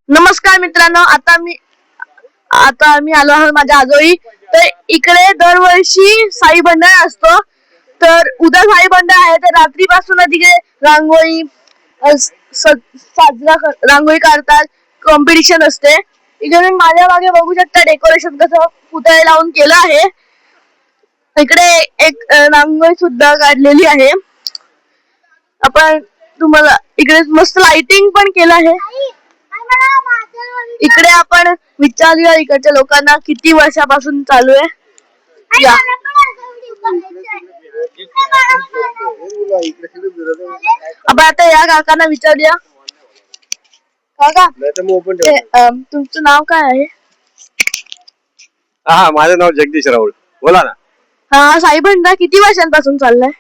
नमस्कार मित्रांनो, आता आम्ही आलो आहोत माझ्या आजोळी. तर इकडे दरवर्षी साई बंडा असतो. तर उद्या साई बंडा आहे, तर रात्रीपासून तिकडे रांगोळी रांगोळी काढतात, कॉम्पिटिशन असते. इकडे माझ्या मागे बघू शकता डेकोरेशन कसं पुतळे लावून केलं आहे. इकडे एक रांगोळी सुद्धा काढलेली आहे. आपण तुम्हाला इकडे मस्त लाइटिंग पण केलं आहे. इकडे आपण विचारूया इकडच्या लोकांना किती वर्षापासून चालू आहे. या आपण आता या काकांना विचारूया. काका, तुमचं नाव काय आहे? हा, माझं नाव जगदीश राहुल. बोला ना. हा, साई बंडा किती वर्षांपासून चाललाय?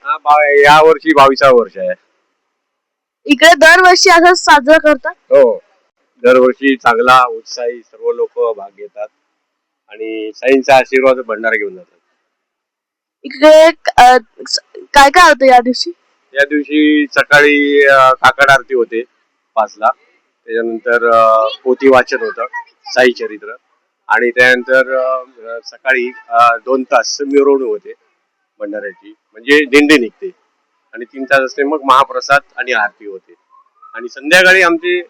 या वर्षी 22वा वर्ष आहे. इकडे दरवर्षी असंच साजरा करतात? हो, दरवर्षी चांगला उत्साही सर्व लोक भाग घेतात आणि साईंचा आशीर्वाद भंडारा घेऊन जातात. इकडे काय काय होतं या दिवशी? या दिवशी सकाळी काकड आरती होते 5ला. त्याच्यानंतर पोथी वाचन होतं, साई चरित्र, आणि त्यानंतर सकाळी 2 तास मिरवणूक होते भंडाऱ्याची, म्हणजे दिंडी निघते, आणि 3 तास असते मग महाप्रसाद आणि आरती होते. आणि संध्याकाळी आमचे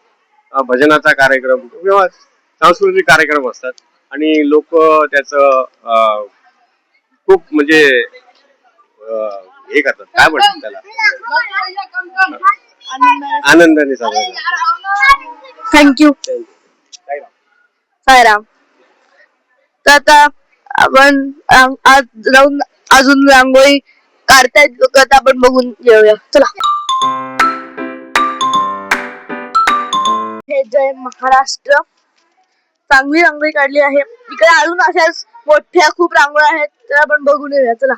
भजनाचा कार्यक्रम किंवा सांस्कृतिक कार्यक्रम असतात आणि लोक त्याचं खूप म्हणजे हे करतात, काय म्हणतात त्याला, आनंदाने साजरा करतात. थँक्यू. साईराम. तर आता आपण आज जाऊन अजून रांगोळी काढतायत लोक, आता आपण बघून घेऊया. चला. हे जय महाराष्ट्र. चांगली रांगोळी काढली आहे. इकडे अजून अशाच मोठ्या खूप रांगोळ्या आहेत, तर आपण बघून येऊया. चला.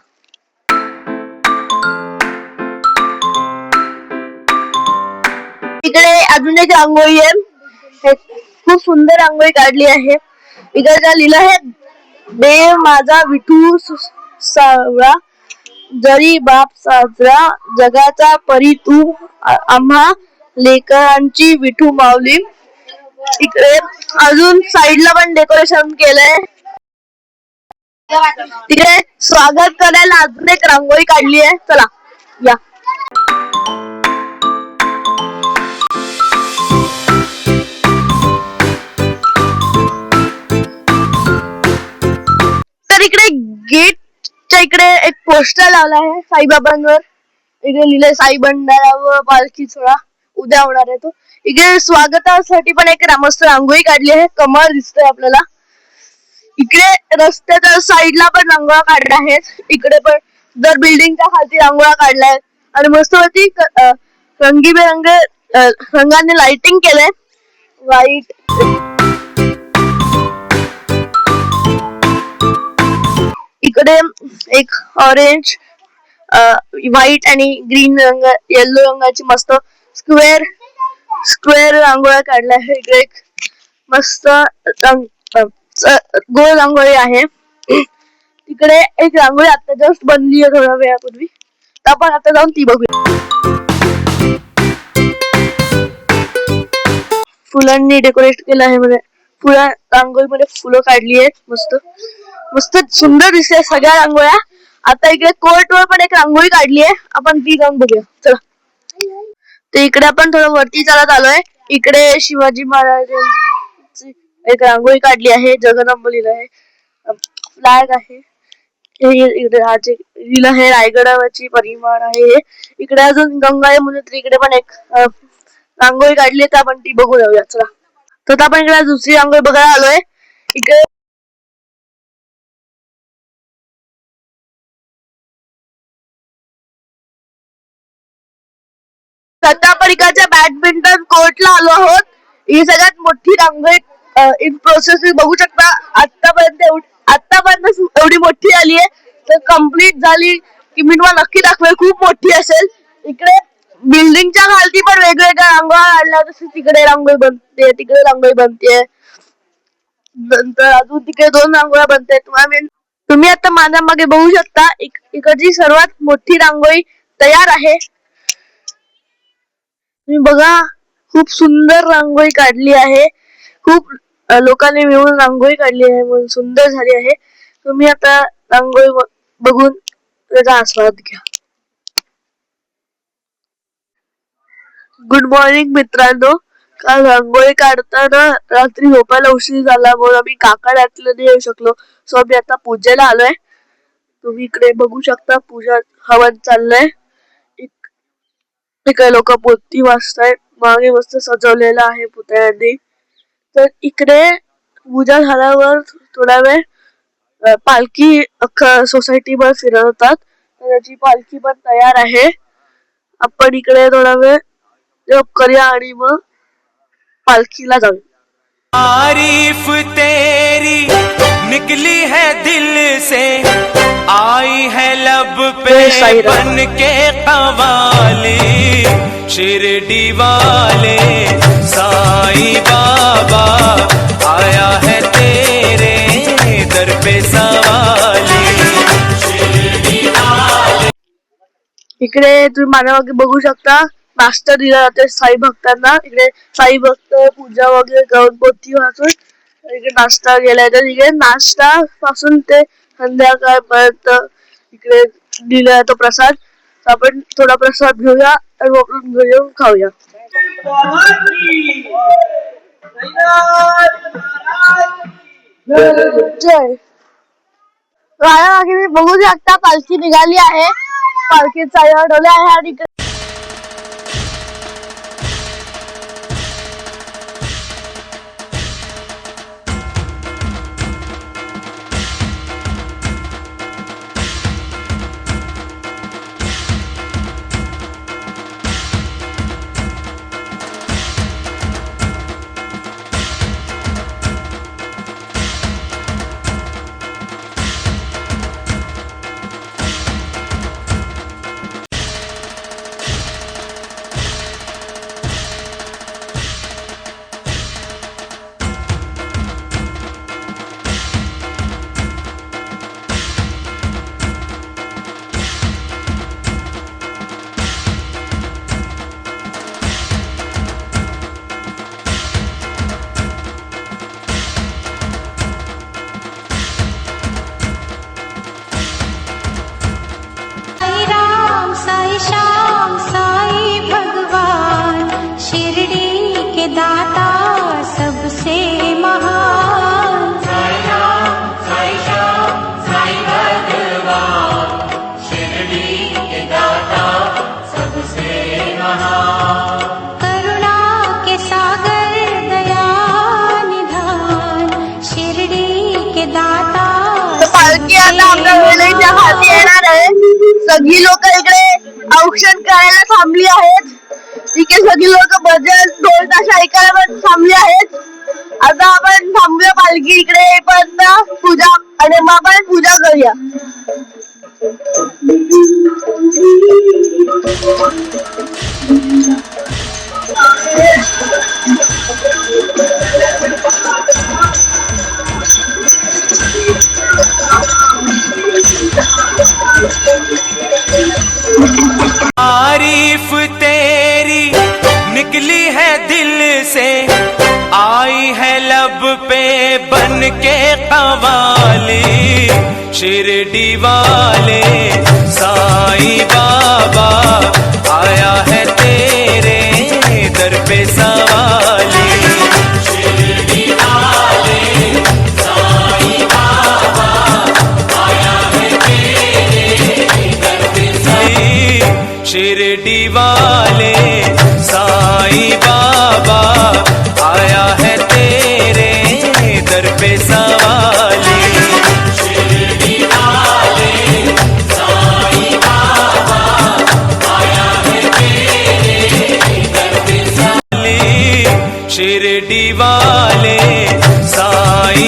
इकडे अजून एक रांगोळी आहे. खूप सुंदर रांगोळी काढली आहे. इकडे काय लिहिलं आहे, देव माझा विठू सावळा, जरी बाप साजरा, जगाचा परी तू, आम्हा लेकरांची विठू माऊली. इकडे अजून साईडला पण डेकोरेशन केलंय. तिकडे स्वागत करायला अजून एक रांगोळी काढली आहे. चला या. तर इकडे गेटच्या इकडे एक पोस्टर लावला आहे साईबाबांवर. इकडे लिहिलंय साई भंडारा व पालखी सोहळा उद्या होणार आहे तो. इकडे स्वागतासाठी पण एक मस्त रांगोळी काढली आहे. कमळ दिसतोय आपल्याला. इकडे रस्त्याच्या साईडला पण रांगोळ्या काढल्या आहेत. इकडे पण दर बिल्डिंगच्या खालती रांगोळ्या काढल्या आहेत आणि मस्त वरती रंगीबेरंग रंगाने लाइटिंग केलंय. व्हाईट, इकडे एक ऑरेंज, व्हाईट आणि ग्रीन रंग, येलो रंगाची मस्त स्क्वेअर रांगोळ्या काढल्या आहे. इकडे एक मस्त गोल रांगोळी आहे. तिकडे एक रांगोळी आता जस्ट बनली आहे थोड्या वेळापूर्वी, तर आपण आता जाऊन ती बघूया. फुलांनी डेकोरेट केलं आहे. म्हणजे रांगोळीमध्ये फुलं काढली आहेत. मस्त मस्त सुंदर दिसते सगळ्या रांगोळ्या. आता इकडे कोर्ट वर पण एक रांगोळी काढली आहे, आपण ती जाऊन बघूया. चला. तर इकडे आपण थोडं वरती चालत आलोय. इकडे शिवाजी महाराजांची एक रांगोळी काढली आहे. जगदंब लिहिलं आहे. फ्लॅग आहे. इकडे लिहिलं आहे रायगडावरची परिमाण आहे. इकडे अजून गंगा यमुनेत्री इकडे पण एक रांगोळी काढली आहे, तर आपण ती बघू जाऊया. चला. तर आपण इकडे दुसरी रांगोळी बघायला आलोय. इकडे आता आपण इकडच्या बॅडमिंटन कोर्टला आलो आहोत. ही सगळ्यात मोठी रांगोळी इन प्रोसेस बघू शकता. आतापर्यंत एवढी मोठी आली आहे, तर कम्प्लीट झाली की मी तुम्हाला नक्की दाखवेल. खूप मोठी असेल. इकडे बिल्डिंगच्या खालती पण वेगवेगळ्या रांगोळ्या काढल्या, तसे तिकडे रांगोळी बनते, तिकडे रांगोळी बनते, नंतर अजून तिकडे 2 रांगोळ्या बनते. तुम्ही आता माझ्या मागे बघू शकता. इकडची सर्वात मोठी रांगोळी तयार आहे. तुम्ही बघा, खूप सुंदर रांगोळी काढली आहे. खूप लोकांनी मिळून रांगोळी काढली आहे म्हणून सुंदर झाली आहे. तुम्ही आता रांगोळी बघून त्याचा आस्वाद घ्या. गुड मॉर्निंग मित्रांनो. काल रांगोळी काढताना रात्री झोपायला उशीर झाला म्हणून आम्ही काकड आरतीला नाही येऊ शकलो. सो आम्ही आता पूजेला आलोय. तुम्ही इकडे बघू शकता पूजा हवन चाललंय. इकडे लोक पोथी वाचतायत. मागे मस्त सजवलेलं आहे पुतळ्यांनी. तर इकडे पूजा झाल्यावर थोडा वेळ पालखी अख्खा सोसायटी वर फिरवतात. तर त्याची पालखी पण तयार आहे. आपण इकडे थोडा वेळ जप करूया आणि मग पालखीला जाऊ. तारीफ तेरी निकली है दिल से, आई है लब पे बन के कवाली, शिरडी वाले साईं बाबा आया है तेरे दर पे सवाली, शिरडी वाले. इकडे तुम्ही माझ्या मागे बघू शकता नाश्ता दिला जाते साई भक्तांना. इकडे साई भक्त पूजा वगैरे करून पोथी वाचून इकडे नाश्ता गेलाय. तर इकडे नाश्ता पासून ते संध्याकाळपर्यंत इकडे दिला जातो प्रसाद. आपण थोडा प्रसाद घेऊया आणि आपण घरी येऊन खाऊया. जय माझ्या मागे बघू शकता पालखी निघाली आहे. पालखीचा डोले आहे आणि सगळी लोक इकडे औक्षण करायला थांबली आहेत. इकडे सगळी लोक भजन ढोल ताशा ऐकायला पण थांबली आहेत. आता आपण थांबूया पालखी इकडे येईपर्यंत पूजा आणि मग आपण पूजा करूया. तारीफ तेरी निकली है दिल से, आई है लब पे बन के कवाली, शिरडी वाले साईं बाबा आया है तेरे दर पे सवाली, शिरडी वाले साईं बाबा आया है तेरे दर पे सवाली, शिरडी वाले साईं बाबा आया है तेरे दर पे सवाली, शिरडी वाले साईं बाबा आया है तेरे दर पे सवाली, शिरडी वाले साईं